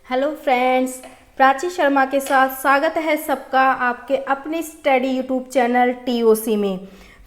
Hello friends, Prachi Sharma के साथ स्वागत है सबका आपके अपने स्टडी यूट्यूब चैनल टीओसी में।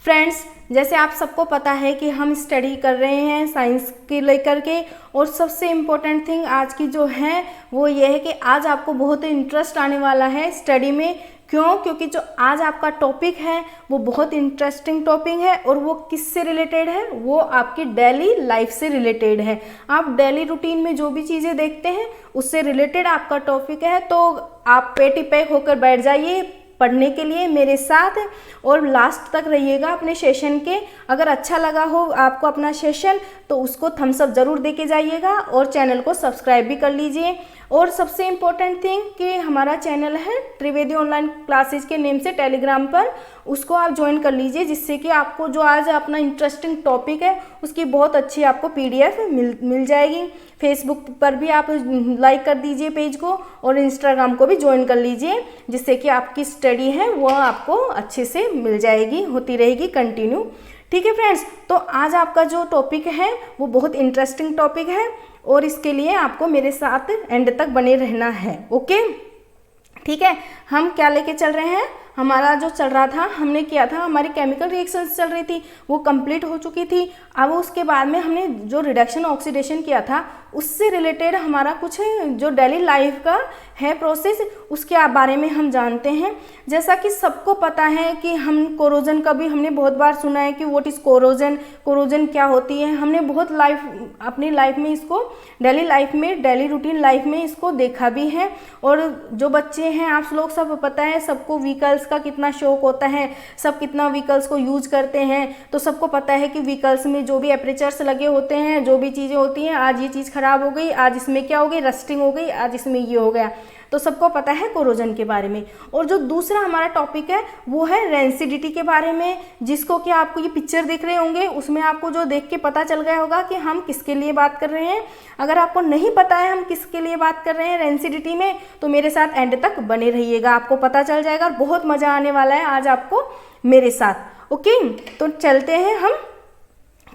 फ्रेंड्स, जैसे आप सबको पता है कि हम स्टडी कर रहे हैं साइंस के लेकर के, और सबसे इम्पोर्टेंट थिंग आज की जो है वो ये है कि आज आपको बहुत इंटरेस्ट आने वाला है स्टडी में। क्योंकि जो आज आपका टॉपिक है वो बहुत इंटरेस्टिंग टॉपिक है, और वो किससे रिलेटेड है, वो आपकी डेली लाइफ से रिलेटेड है। आप डेली रूटीन में जो भी चीज़ें देखते हैं उससे रिलेटेड आपका टॉपिक है। तो आप पेटी पैक होकर बैठ जाइए पढ़ने के लिए मेरे साथ, और लास्ट तक रहिएगा अपने सेशन के। अगर अच्छा लगा हो आपको अपना सेशन तो उसको थम्स अप ज़रूर दे के जाइएगा, और चैनल को सब्सक्राइब भी कर लीजिए। और सबसे इम्पोर्टेंट थिंग कि हमारा चैनल है त्रिवेदी ऑनलाइन क्लासेज के नेम से टेलीग्राम पर, उसको आप ज्वाइन कर लीजिए, जिससे कि आपको जो आज अपना इंटरेस्टिंग टॉपिक है उसकी बहुत अच्छी आपको PDF मिल जाएगी। फेसबुक पर भी आप लाइक कर दीजिए पेज को, और इंस्टाग्राम को भी ज्वाइन कर लीजिए, जिससे कि आपकी स्टडी है वो आपको अच्छे से मिल जाएगी, होती रहेगी कंटिन्यू। ठीक है फ्रेंड्स, तो आज आपका जो टॉपिक है वो बहुत इंटरेस्टिंग टॉपिक है, और इसके लिए आपको मेरे साथ एंड तक बने रहना है। ओके, ठीक है। हम क्या लेके चल रहे हैं, हमारा जो चल रहा था, हमने किया था, हमारी केमिकल रिएक्शंस चल रही थी वो कंप्लीट हो चुकी थी। अब उसके बाद में हमने जो रिडक्शन ऑक्सीडेशन किया था उससे रिलेटेड हमारा कुछ जो डेली लाइफ का है प्रोसेस, उसके बारे में हम जानते हैं। जैसा कि सबको पता है कि हम कोरोजन का भी हमने बहुत बार सुना है कि व्हाट इज़ कोरोजन, कोरोजन क्या होती है। हमने बहुत अपनी लाइफ में इसको डेली लाइफ में, डेली रूटीन लाइफ में इसको देखा भी है। और जो बच्चे हैं आप लोग सब पता है, सबको व्हीकल्स का कितना शौक होता है, सब कितना व्हीकल्स को यूज करते हैं। तो सबको पता है कि व्हीकल्स में जो भी एपरेचर्स लगे होते हैं, जो भी चीज़ें होती हैं, आज ये चीज़ खराब हो गई, आज इसमें क्या हो गई, रस्टिंग हो गई, आज इसमें ये हो गया, तो सबको पता है कोरोजन के बारे में। और जो दूसरा हमारा टॉपिक है वो है रेंसिडिटी के बारे में, जिसको कि आपको ये पिक्चर दिख रहे होंगे, उसमें आपको जो देख के पता चल गया होगा कि हम किसके लिए बात कर रहे हैं। अगर आपको नहीं पता है हम किसके लिए बात कर रहे हैं रेंसिडिटी में, तो मेरे साथ एंड तक बने रहिएगा, आपको पता चल जाएगा, और बहुत मज़ा आने वाला है आज आपको मेरे साथ। ओके, तो चलते हैं हम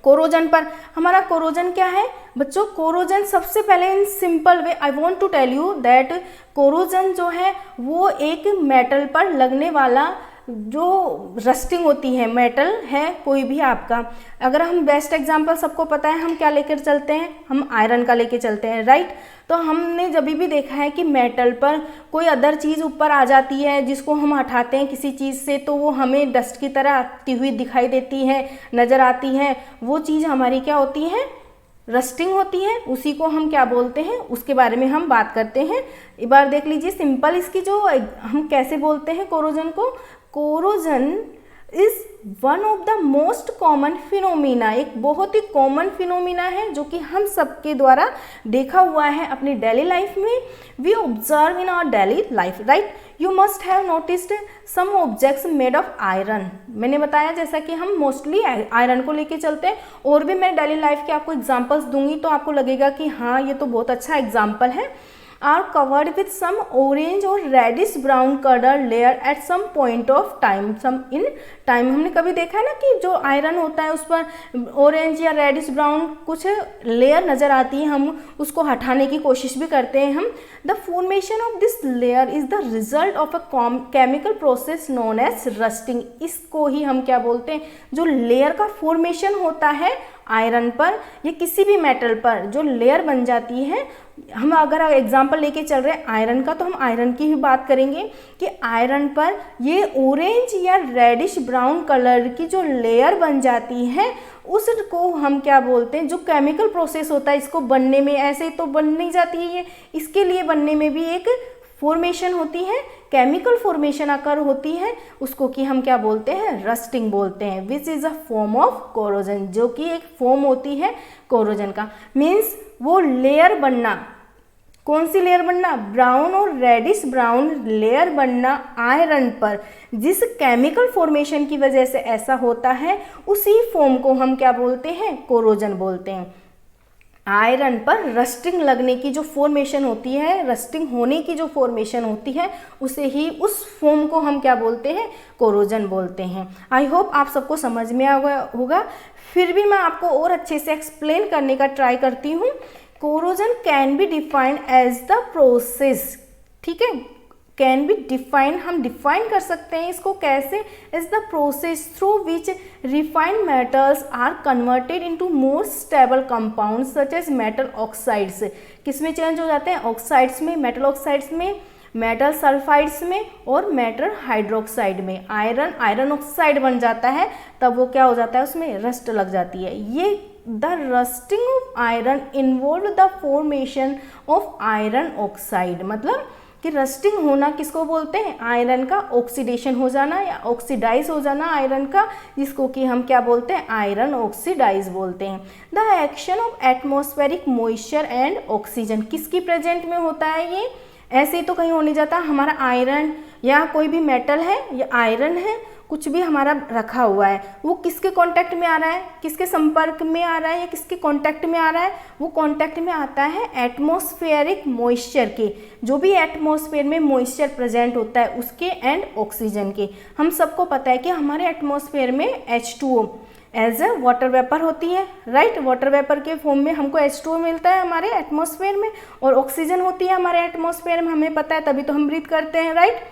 कोरोजन पर। हमारा कोरोजन क्या है बच्चों, कोरोजन सबसे पहले in simple way I want to tell you that corrosion जो है वो एक मेटल पर लगने वाला जो रस्टिंग होती है, मेटल है कोई भी आपका। अगर हम बेस्ट एग्जांपल सबको पता है हम क्या लेकर चलते हैं, हम आयरन का लेके चलते हैं, राइट। तो हमने जब भी देखा है कि मेटल पर कोई अदर चीज़ ऊपर आ जाती है जिसको हम हटाते हैं किसी चीज़ से, तो वो हमें डस्ट की तरह आती हुई दिखाई देती है, नज़र आती है, वो चीज़ हमारी क्या होती है, रस्टिंग होती है। उसी को हम क्या बोलते हैं, उसके बारे में हम बात करते हैं। एक बार देख लीजिए सिंपल इसकी जो हम कैसे बोलते हैं कोरोजन को। Corrosion is one of the most common phenomena, एक बहुत ही कॉमन फिनोमिना है जो कि हम सबके द्वारा देखा हुआ है अपनी डेली लाइफ में। We observe in our daily life, right. You must have noticed some objects made of iron. मैंने बताया जैसा कि हम मोस्टली आयरन को लेके चलते हैं, और भी मैं डेली लाइफ के आपको एग्जाम्पल्स दूंगी तो आपको लगेगा कि हाँ ये तो बहुत अच्छा एग्जाम्पल है। are covered with some orange or reddish brown colored layer at some point of time, some in time। हमने कभी देखा है ना कि जो आयरन होता है उस पर ऑरेंज या रेडिश ब्राउन कुछ लेयर नज़र आती है, हम उसको हटाने की कोशिश भी करते हैं हम। The formation of this layer is the result of a chemical process known as rusting. इसको ही हम क्या बोलते हैं, जो लेयर का फॉर्मेशन होता है आयरन पर या किसी भी मेटल पर जो लेयर बन जाती है। हम अगर एग्जांपल लेके चल रहे हैं आयरन का, तो हम आयरन की ही बात करेंगे कि आयरन पर ये ऑरेंज या रेडिश ब्राउन कलर की जो लेयर बन जाती है उसको हम क्या बोलते हैं, जो केमिकल प्रोसेस होता है इसको बनने में, ऐसे तो बन नहीं जाती है ये, इसके लिए बनने में भी एक फॉर्मेशन होती है, केमिकल फॉर्मेशन अकर होती है, उसको कि हम क्या बोलते हैं, रस्टिंग बोलते हैं। Which is a form of corrosion, जो कि एक फॉर्म होती है कोरोजन का। मीन्स वो लेयर बनना, कौन सी लेयर बनना, ब्राउन और रेडिश ब्राउन लेयर बनना आयरन पर, जिस केमिकल फॉर्मेशन की वजह से ऐसा होता है उसी फॉर्म को हम क्या बोलते हैं, कोरोजन बोलते हैं। आयरन पर रस्टिंग लगने की जो फॉर्मेशन होती है, रस्टिंग होने की जो फॉर्मेशन होती है, उसे ही, उस फॉर्म को हम क्या बोलते हैं, कोरोजन बोलते हैं। आई होप आप सबको समझ में आ गया होगा। फिर भी मैं आपको और अच्छे से एक्सप्लेन करने का ट्राई करती हूँ corrosion can be defined as the process, ठीक है, कैन बी डिफाइन, हम डिफाइन कर सकते हैं इसको कैसे, is the process through which refined metals are converted into more stable compounds such as metal oxides. किस में चेंज हो जाते हैं, ऑक्साइड्स में, मेटल ऑक्साइड्स में, मेटल सल्फाइड्स में और मेटल हाइड्रोक्साइड में। आयरन ऑक्साइड बन जाता है, तब वो क्या हो जाता है, उसमें रस्ट लग जाती है। ये the rusting of iron involve the formation of iron oxide, मतलब कि रस्टिंग होना किसको बोलते हैं, आयरन का ऑक्सीडेशन हो जाना या ऑक्सीडाइज हो जाना आयरन का, जिसको कि हम क्या बोलते हैं, आयरन ऑक्सीडाइज बोलते हैं। The action of atmospheric moisture and oxygen, किसकी प्रेजेंट में होता है ये, ऐसे ही तो कहीं हो नहीं जाता। हमारा आयरन या कोई भी मेटल है या आयरन है, कुछ भी हमारा रखा हुआ है, वो किसके कांटेक्ट में आ रहा है, किसके संपर्क में आ रहा है या किसके कांटेक्ट में आ रहा है, वो कांटेक्ट में आता है एटमॉस्फेरिक मॉइस्चर के, जो भी एटमॉस्फेयर में मॉइस्चर प्रेजेंट होता है उसके एंड ऑक्सीजन के। हम सबको पता है कि हमारे एटमॉस्फेयर में H2O as a water vapour होती है, राइट, वाटर वेपर के फॉर्म में हमको H2O मिलता है हमारे एटमॉस्फेयर में, और ऑक्सीजन होती है हमारे एटमॉस्फेयर में, हमें पता है, तभी तो हम ब्रीथ करते हैं, राइट।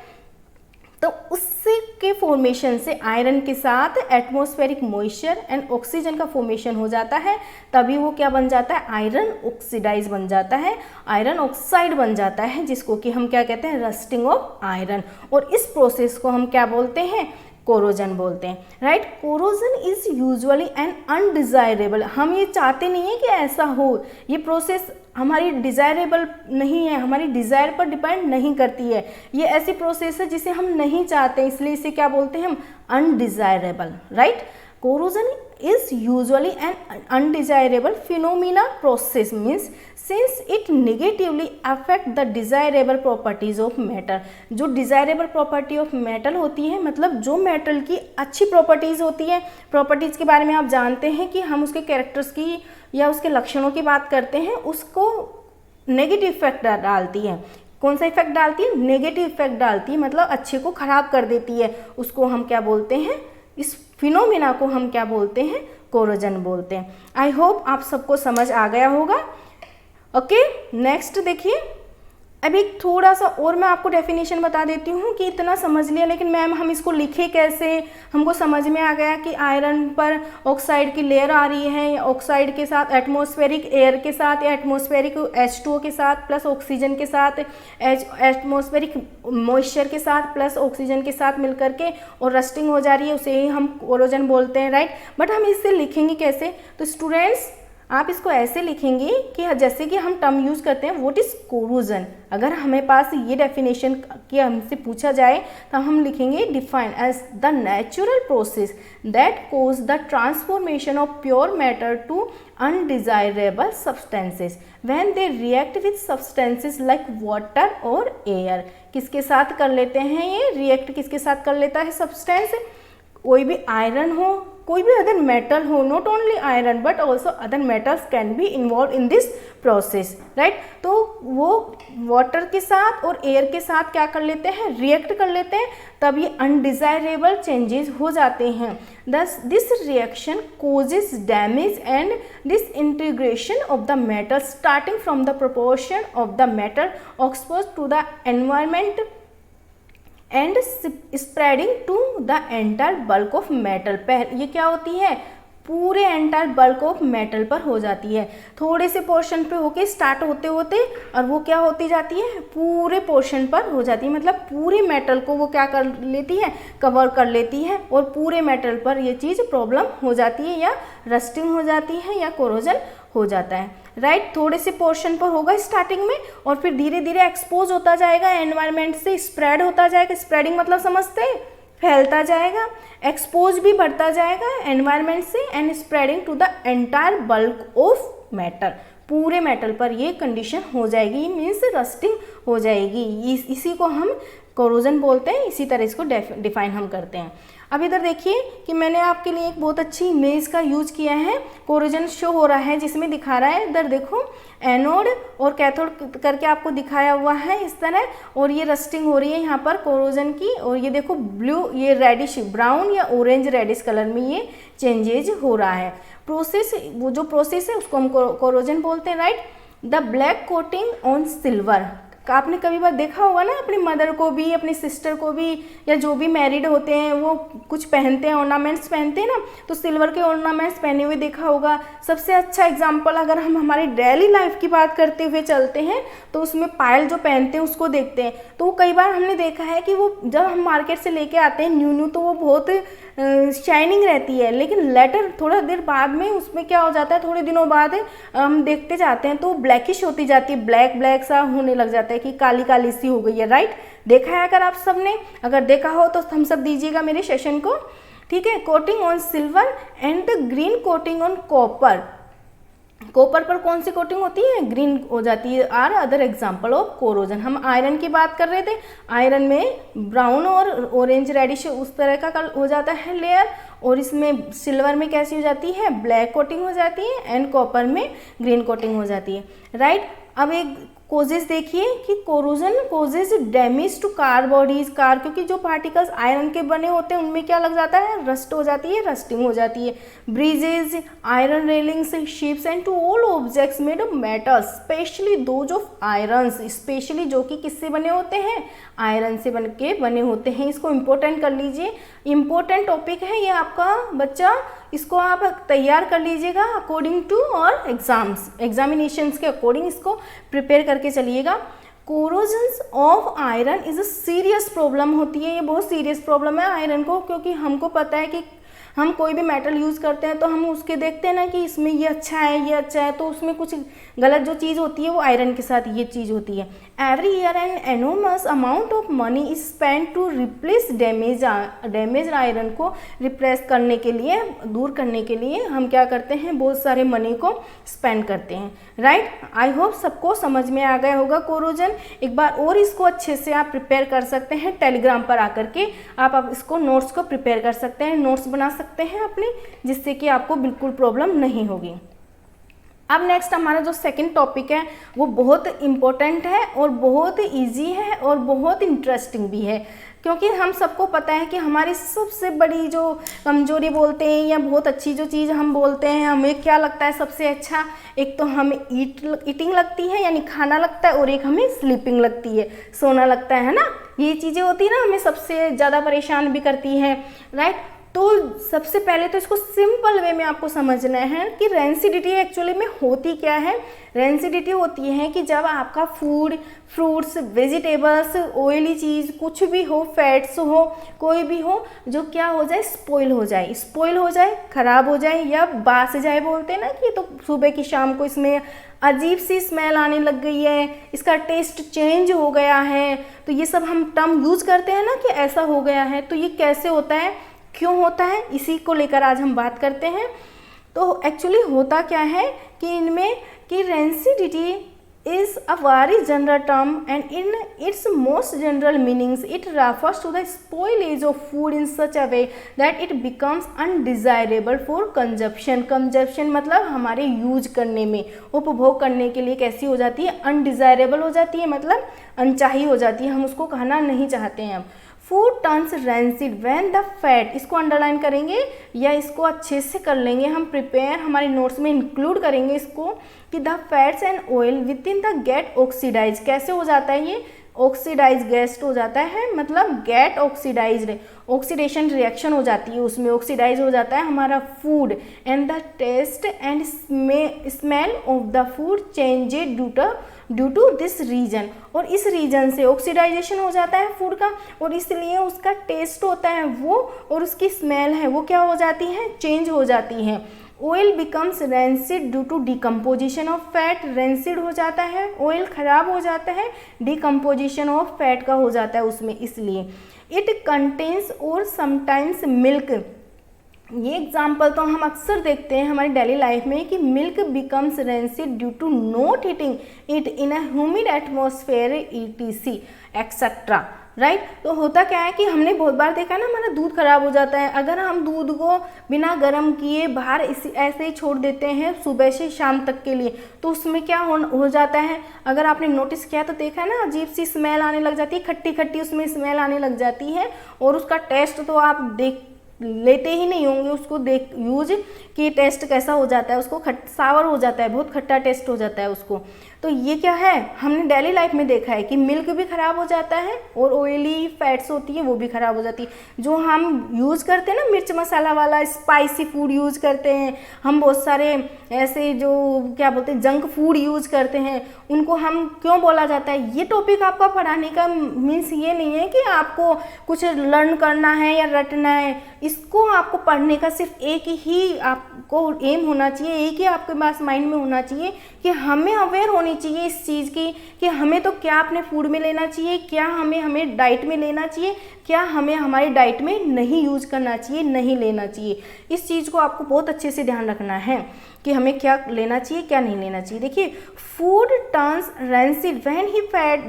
तो उससे के फॉर्मेशन से आयरन के साथ एटमॉस्फेरिक मॉइस्चर एंड ऑक्सीजन का फॉर्मेशन हो जाता है, तभी वो क्या बन जाता है, आयरन ऑक्सीडाइज बन जाता है, आयरन ऑक्साइड बन जाता है, जिसको कि हम क्या कहते हैं, रस्टिंग ऑफ आयरन। और इस प्रोसेस को हम क्या बोलते हैं, कोरोजन बोलते हैं, right. Corrosion is usually an undesirable, हम ये चाहते नहीं है कि ऐसा हो, ये प्रोसेस हमारी डिज़ायरेबल नहीं है, हमारी डिज़ायर पर डिपेंड नहीं करती है, ये ऐसी प्रोसेस है जिसे हम नहीं चाहते, इसलिए इसे क्या बोलते हैं हम, undesirable, right. Corrosion is usually an undesirable phenomena process, means since it negatively affect the desirable properties of metal। जो desirable property of metal होती है, मतलब जो metal की अच्छी properties होती है, properties के बारे में आप जानते हैं कि हम उसके characters की या उसके लक्षणों की बात करते हैं, उसको नेगेटिव इफेक्ट डालती है। कौन सा इफेक्ट डालती है, नेगेटिव इफेक्ट डालती है, मतलब अच्छे को खराब कर देती है, उसको हम क्या बोलते हैं, इस फिनोमिना को हम क्या बोलते हैं, कोरोजन बोलते हैं। आई होप आप सबको समझ आ गया होगा। ओके, नेक्स्ट देखिए, अभी थोड़ा सा और मैं आपको डेफिनेशन बता देती हूँ कि इतना समझ लिया, लेकिन मैम हम इसको लिखे कैसे, हमको समझ में आ गया कि आयरन पर ऑक्साइड की लेयर आ रही है, ऑक्साइड के साथ एटमॉस्फेरिक एयर के साथ या एटमॉस्फेरिक H2O के साथ प्लस ऑक्सीजन के साथ, एटमॉस्फेरिक मॉइस्चर के साथ प्लस ऑक्सीजन के साथ मिलकर के और रस्टिंग हो जा रही है, उसे ही हम कोरोजन बोलते हैं, राइट। बट हम इसे लिखेंगे कैसे, तो स्टूडेंट्स आप इसको ऐसे लिखेंगे कि जैसे कि हम टर्म यूज़ करते हैं, व्हाट इज़ कोरोजन। अगर हमें पास ये डेफिनेशन की हमसे पूछा जाए तो हम लिखेंगे define as the natural process that cause the transformation of pure matter to undesirable substances when they react with substances like water और एयर। किसके साथ कर लेते हैं ये रिएक्ट, किसके साथ कर लेता है सब्सटेंस, कोई भी आयरन हो, कोई भी अदर मेटल हो, not only iron but also other metals can be involve in this process, right. तो वो वाटर के साथ और एयर के साथ क्या कर लेते हैं, रिएक्ट कर लेते हैं, तब ये अनडिजायरेबल चेंजेस हो जाते हैं। Thus this reaction causes damage and disintegration of the metal starting from the proportion of the metal exposed to the environment and spreading to the entire bulk of metal. ये क्या होती है, पूरे entire bulk of metal पर हो जाती है, थोड़े से पोर्शन पे होके स्टार्ट होते होते और वो क्या होती जाती है, पूरे पोर्शन पर हो जाती है, मतलब पूरे मेटल को वो क्या कर लेती है, कवर कर लेती है और पूरे मेटल पर ये चीज़ प्रॉब्लम हो जाती है या रस्टिंग हो जाती है या कोरोजन हो जाता है, राइट। थोड़े से पोर्शन पर होगा स्टार्टिंग में और फिर धीरे धीरे एक्सपोज होता जाएगा, एनवायरनमेंट से स्प्रेड होता जाएगा, स्प्रेडिंग मतलब समझते हैं, फैलता जाएगा, एक्सपोज भी बढ़ता जाएगा एनवायरनमेंट से and spreading to the entire bulk of metal. पूरे मेटल पर ये कंडीशन हो जाएगी, मीन्स रस्टिंग हो जाएगी, इसी को हम कोरोजन बोलते हैं, इसी तरह इसको डिफाइन हम करते हैं। अब इधर देखिए कि मैंने आपके लिए एक बहुत अच्छी इमेज का यूज किया है, कोरोजन शो हो रहा है जिसमें दिखा रहा है, इधर देखो एनोड और कैथोड करके आपको दिखाया हुआ है इस तरह, और ये रस्टिंग हो रही है यहाँ पर कोरोजन की, और ये देखो ब्लू, ये रेडिश ब्राउन या ऑरेंज रेडिश कलर में ये चेंजेज हो रहा है। प्रोसेस, वो जो प्रोसेस है उसको हम कोरोजन बोलते हैं, right. The black coating on silver. आपने कभी बार देखा होगा ना, अपनी मदर को भी, अपनी सिस्टर को भी, या जो भी मैरिड होते हैं वो कुछ पहनते हैं, ऑर्नामेंट्स पहनते हैं ना, तो सिल्वर के ऑर्नामेंट्स पहने हुए देखा होगा। सबसे अच्छा एग्जांपल अगर हम हमारी डेली लाइफ की बात करते हुए चलते हैं तो उसमें पायल जो पहनते हैं उसको देखते हैं, तो वो कई बार हमने देखा है कि वो जब हम मार्केट से लेके आते हैं न्यू न्यू तो वो बहुत शाइनिंग रहती है, लेकिन लेटर थोड़ा देर बाद में उसमें क्या हो जाता है, थोड़े दिनों बाद हम देखते जाते हैं तो ब्लैकिश होती जाती है, ब्लैक ब्लैक सा होने लग जाता है कि काली काली सी हो गई है, राइट। देखा है अगर आप सब ने, अगर देखा हो तो थम्स अप दीजिएगा मेरे सेशन को, ठीक है। Coating on silver and the green coating on copper. Copper पर कौन सी कोटिंग होती है, ग्रीन हो जाती है। Are other example of corrosion. हम आयरन की बात कर रहे थे, आयरन में ब्राउन और ऑरेंज रेडिश उस तरह का हो जाता है लेयर, और इसमें सिल्वर में कैसी हो जाती है, ब्लैक कोटिंग हो जाती है, एंड कॉपर में ग्रीन कोटिंग हो जाती है, राइट। अब एक कोजेस देखिए कि corrosion causes damage to car bodies, car क्योंकि जो पार्टिकल्स आयरन के बने होते हैं उनमें क्या लग जाता है, रस्ट हो जाती है, रस्टिंग हो जाती है। Bridges, iron railings, ships and to all objects made of metal specially those of iron, specially जो कि किससे बने होते हैं, आयरन से बने होते हैं। इसको इम्पोर्टेंट कर लीजिए, इम्पोर्टेंट टॉपिक है ये आपका बच्चा, इसको आप तैयार कर लीजिएगा अकॉर्डिंग टू और एग्जामिनेशंस के अकॉर्डिंग इसको प्रिपेयर करके चलिएगा। Corrosions of iron is a serious problem होती है, ये बहुत सीरियस प्रॉब्लम है आयरन को, क्योंकि हमको पता है कि हम कोई भी मेटल यूज़ करते हैं तो हम उसके देखते हैं ना कि इसमें ये अच्छा है, ये अच्छा है, तो उसमें कुछ गलत जो चीज़ होती है वो आयरन के साथ ये चीज़ होती है। Every year an enormous amount of money is spend to replace damage iron को रिप्लेस करने के लिए, दूर करने के लिए हम क्या करते हैं, बहुत सारे मनी को स्पेंड करते हैं, राइट। आई होप सबको समझ में आ गया होगा कोरोजन। एक बार और इसको अच्छे से आप प्रिपेयर कर सकते हैं, टेलीग्राम पर आकर के आप इसको नोट्स को प्रिपेयर कर सकते हैं, नोट्स बना सकते हैं अपने, जिससे कि आपको बिल्कुल प्रॉब्लम नहीं होगी। अब नेक्स्ट हमारा जो सेकंड टॉपिक है वो बहुत इम्पोर्टेंट है और बहुत इजी है और बहुत इंटरेस्टिंग भी है, क्योंकि हम सबको पता है कि हमारी सबसे बड़ी जो कमजोरी बोलते हैं या बहुत अच्छी जो चीज़ हम बोलते हैं, हमें क्या लगता है सबसे अच्छा, एक तो हमें ईटिंग लगती है यानी खाना लगता है, और एक हमें स्लीपिंग लगती है, सोना लगता है ना। ये चीज़ें होती है ना, हमें सबसे ज़्यादा परेशान भी करती हैं, राइट। तो सबसे पहले तो इसको सिंपल वे में आपको समझना है कि रेंसिडिटी एक्चुअली में होती क्या है। रेंसिडिटी होती है कि जब आपका फूड, फ्रूट्स, वेजिटेबल्स, ऑयली चीज़ कुछ भी हो, फैट्स हो, कोई भी हो, जो क्या हो जाए, स्पॉइल हो जाए, खराब हो जाए या बास जाए, बोलते हैं ना कि तो सुबह की शाम को इसमें अजीब सी स्मेल आने लग गई है, इसका टेस्ट चेंज हो गया है, तो ये सब हम टर्म यूज़ करते हैं ना कि ऐसा हो गया है। तो ये कैसे होता है, क्यों होता है, इसी को लेकर आज हम बात करते हैं। तो एक्चुअली होता क्या है कि इनमें कि rancidity is a very general term and in its most general meanings it refers to the spoilage of food in such a way that it becomes undesirable for consumption. Consumption मतलब हमारे use करने में, उपभोग करने के लिए कैसी हो जाती है, अनडिजायरेबल हो जाती है, मतलब अनचाही हो जाती है, हम उसको खाना नहीं चाहते हैं। अब food turns rancid when the fat, इसको अंडरलाइन करेंगे या इसको अच्छे से कर लेंगे हम प्रिपेयर, हमारे नोट्स में इंक्लूड करेंगे इसको कि the fats and oil within the get oxidise. कैसे हो जाता है ये, ऑक्सीडाइज गैस हो जाता है, मतलब गेट ऑक्सीडाइज्ड, ऑक्सीडेशन रिएक्शन हो जाती है, उसमें ऑक्सीडाइज हो जाता है हमारा food, and the taste and smell of the food changed due to this reason. और इस रीजन से ऑक्सीडाइजेशन हो जाता है फूड का, और इसलिए उसका टेस्ट होता है वो, और उसकी स्मेल है वो क्या हो जाती है, चेंज हो जाती है। Oil becomes rancid due to decomposition of fat, rancid हो जाता है, ऑयल खराब हो जाता है, डिकम्पोजिशन ऑफ फैट का हो जाता है उसमें, इसलिए। इट कंटेन्स और समटाइम्स मिल्क, ये एग्जाम्पल तो हम अक्सर देखते हैं हमारी डेली लाइफ में कि milk becomes rancid due to not heating it in a humid atmosphere ETC etcetera, right. तो होता क्या है कि हमने बहुत बार देखा ना, हमारा दूध खराब हो जाता है अगर हम दूध को बिना गर्म किए बाहर ऐसे ही छोड़ देते हैं सुबह से शाम तक के लिए, तो उसमें क्या हो जाता है, अगर आपने नोटिस किया तो देखा है ना, अजीब सी स्मेल आने लग जाती है, खट्टी खट्टी उसमें स्मेल आने लग जाती है, और उसका टेस्ट तो आप लेते ही नहीं होंगे उसको यूज कि टेस्ट कैसा हो जाता है, उसको सावर हो जाता है, बहुत खट्टा टेस्ट हो जाता है उसको। तो ये क्या है, हमने डेली लाइफ में देखा है कि मिल्क भी ख़राब हो जाता है और ऑयली फैट्स होती है वो भी ख़राब हो जाती है। जो हम यूज़ करते हैं ना मिर्च मसाला वाला स्पाइसी फूड यूज़ करते हैं, हम बहुत सारे ऐसे जो क्या बोलते हैं जंक फूड यूज़ करते हैं, उनको हम क्यों बोला जाता है। ये टॉपिक आपका पढ़ाने का मीन्स ये नहीं है कि आपको कुछ लर्न करना है या रटना है, इसको आपको पढ़ने का सिर्फ एक ही आपको एम होना चाहिए, एक ही आपके पास माइंड में होना चाहिए कि हमें अवेयर होनी चाहिए इस चीज़ की कि हमें तो क्या अपने फूड में लेना चाहिए, क्या हमें डाइट में लेना चाहिए, क्या हमें हमारी डाइट में नहीं यूज़ करना चाहिए, नहीं लेना चाहिए। इस चीज़ को आपको बहुत अच्छे से ध्यान रखना है कि हमें क्या लेना चाहिए क्या नहीं लेना चाहिए। देखिए, food turns rancid when he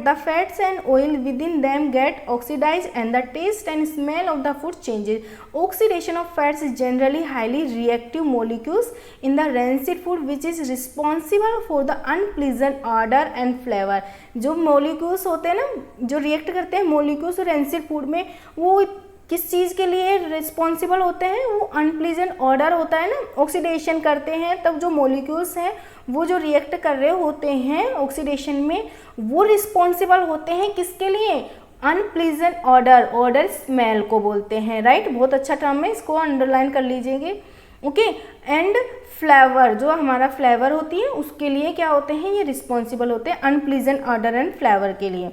the fats and oil within them get oxidise and the taste and smell of the food changes. Oxidation of fats is generally highly reactive molecules in the rancid food which is responsible for the unpleasant order and flavour. जो molecules होते हैं ना, जो react करते हैं molecules rancid food में, वो किस चीज़ के लिए रिस्पॉन्सिबल होते हैं, वो अनप्लीजेंट ऑर्डर होता है ना, ऑक्सीडेशन करते हैं तब जो मॉलिक्यूल्स हैं वो जो रिएक्ट कर रहे होते हैं ऑक्सीडेशन में, वो रिस्पॉन्सिबल होते हैं किसके लिए, अनप्लीजेंट ऑर्डर स्मेल को बोलते हैं, राइट। बहुत अच्छा टर्म है, इसको अंडरलाइन कर लीजिएगा, ओके। एंड फ्लेवर, जो हमारा फ्लेवर होती है उसके लिए क्या होते हैं, ये रिस्पॉन्सिबल होते हैं अनप्लीजेंट ऑर्डर एंड फ्लेवर के लिए।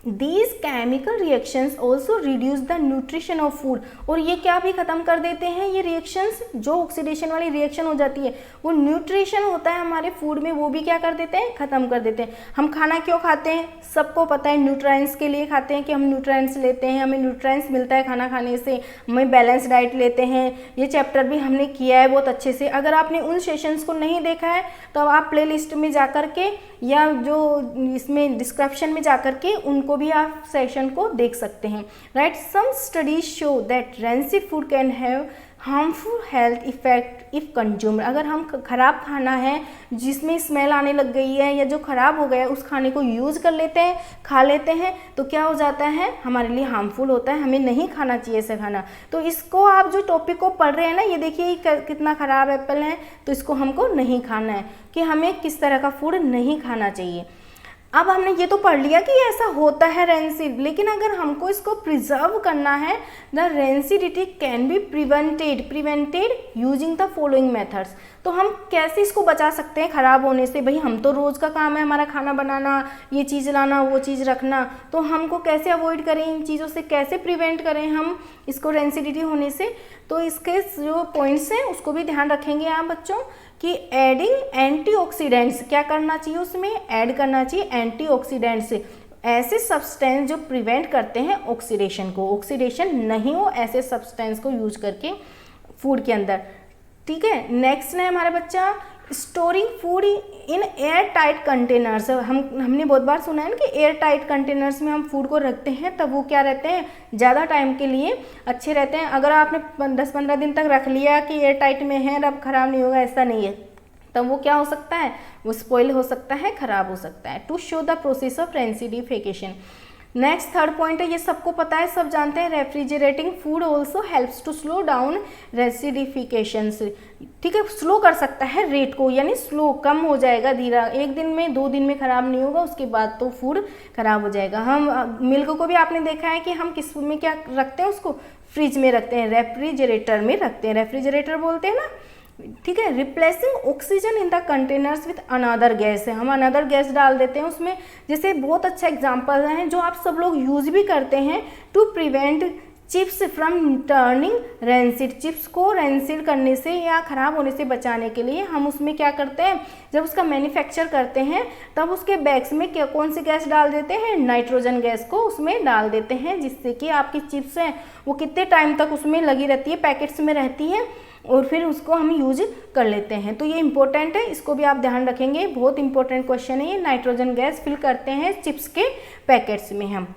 These chemical reactions also reduce the nutrition of food। और ये क्या भी ख़त्म कर देते हैं, ये रिएक्शंस, जो ऑक्सीडेशन वाली रिएक्शन हो जाती है, वो न्यूट्रिशन होता है हमारे फूड में, वो भी क्या कर देते हैं, ख़त्म कर देते हैं। हम खाना क्यों खाते हैं, सबको पता है, न्यूट्राइंट्स के लिए खाते हैं कि हम न्यूट्राइंट्स लेते हैं, हमें न्यूट्राइंट्स मिलता है खाना खाने से, हमें बैलेंस डाइट लेते हैं। ये चैप्टर भी हमने किया है बहुत अच्छे से। अगर आपने उन सेशंस को नहीं देखा है तो आप प्ले लिस्ट में जा कर के या जो इसमें डिस्क्रिप्शन में जा कर के उनको भी आप सेशन को देख सकते हैं, right. Some studies show that rancid food can have harmful health effect if consumed. अगर हम खराब खाना है जिसमें स्मेल आने लग गई है या जो ख़राब हो गया है उस खाने को यूज़ कर लेते हैं, खा लेते हैं, तो क्या हो जाता है, हमारे लिए हार्मफुल होता है, हमें नहीं खाना चाहिए ऐसे खाना। तो इसको आप जो टॉपिक को पढ़ रहे हैं ना, ये देखिए कितना ख़राब एप्पल है, तो इसको हमको नहीं खाना है, कि हमें किस तरह का फूड नहीं खाना चाहिए। अब हमने ये तो पढ़ लिया कि ऐसा होता है रैंसिड, लेकिन अगर हमको इसको प्रिजर्व करना है, the rancidity can be prevented using the following methods. तो हम कैसे इसको बचा सकते हैं ख़राब होने से। भाई हम तो रोज़ का काम है हमारा खाना बनाना, ये चीज़ लाना, वो चीज़ रखना, तो हमको कैसे अवॉइड करें, इन चीज़ों से कैसे प्रिवेंट करें हम इसको रैंसिडिटी होने से। तो इसके जो पॉइंट्स हैं उसको भी ध्यान रखेंगे आप बच्चों कि एडिंग एंटीऑक्सीडेंट्स, क्या करना चाहिए उसमें, ऐड करना चाहिए एंटीऑक्सीडेंट्स, ऐसे सब्सटेंस जो प्रिवेंट करते हैं ऑक्सीडेशन को, ऑक्सीडेशन नहीं हो ऐसे सब्सटेंस को यूज करके फूड के अंदर, ठीक है। नेक्स्ट है हमारा बच्चा storing food in air tight containers. हमने बहुत बार सुना है ना कि एयर टाइट कंटेनर्स में हम फूड को रखते हैं तब वो क्या रहते हैं, ज़्यादा टाइम के लिए अच्छे रहते हैं। अगर आपने 10-15 दिन तक रख लिया कि एयर टाइट में है अब ख़राब नहीं होगा, ऐसा नहीं है, तब वो क्या हो सकता है, वो स्पॉइल हो सकता है, ख़राब हो सकता है। To show the process of rancidification. Next third point है, ये सबको पता है, सब जानते हैं, refrigerating food also helps to slow down rancidification. ठीक है, स्लो कर सकता है रेट को, यानी स्लो कम हो जाएगा, धीरा, 1 दिन में 2 दिन में ख़राब नहीं होगा, उसके बाद तो फूड ख़राब हो जाएगा। हम मिल्क को भी आपने देखा है कि हम किस में क्या रखते हैं, उसको फ्रिज में रखते हैं, रेफ्रिजरेटर में रखते हैं, रेफ्रिजरेटर बोलते हैं ना, ठीक है। Replacing oxygen in the containers with another gas है, हम अनदर गैस डाल देते हैं उसमें। जैसे बहुत अच्छा एग्जांपल हैं जो आप सब लोग यूज़ भी करते हैं, to prevent chips from turning rancid. Chips को रैंसिड करने से या ख़राब होने से बचाने के लिए हम उसमें क्या करते हैं, जब उसका मैन्युफैक्चर करते हैं तब उसके बैग्स में क्या कौन सी गैस डाल देते हैं, नाइट्रोजन गैस को उसमें डाल देते हैं, जिससे कि आपकी चिप्स हैं वो कितने टाइम तक उसमें लगी रहती है, पैकेट्स में रहती है, और फिर उसको हम यूज कर लेते हैं। तो ये इंपॉर्टेंट है, इसको भी आप ध्यान रखेंगे, बहुत इंपॉर्टेंट क्वेश्चन है ये। नाइट्रोजन गैस फिल करते हैं चिप्स के पैकेट्स में हम।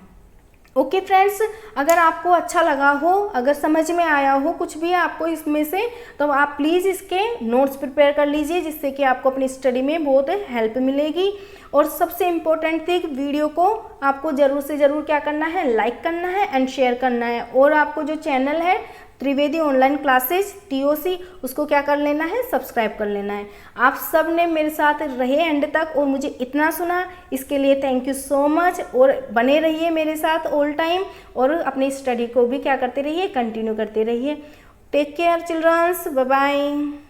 ओके फ्रेंड्स, अगर आपको अच्छा लगा हो, अगर समझ में आया हो कुछ भी आपको इसमें से, तो आप प्लीज़ इसके नोट्स प्रिपेयर कर लीजिए, जिससे कि आपको अपनी स्टडी में बहुत हेल्प मिलेगी। और सबसे इम्पोर्टेंट थी, वीडियो को आपको ज़रूर से ज़रूर क्या करना है, लाइक करना है एंड शेयर करना है। और आपको जो चैनल है त्रिवेदी ऑनलाइन क्लासेज TOC, उसको क्या कर लेना है, सब्सक्राइब कर लेना है। आप सब ने मेरे साथ रहे एंड तक और मुझे इतना सुना, इसके लिए थैंक यू सो मच। और बने रहिए मेरे साथ ऑल टाइम और अपनी स्टडी को भी क्या करते रहिए, कंटिन्यू करते रहिए। Take care childrens, bye bye.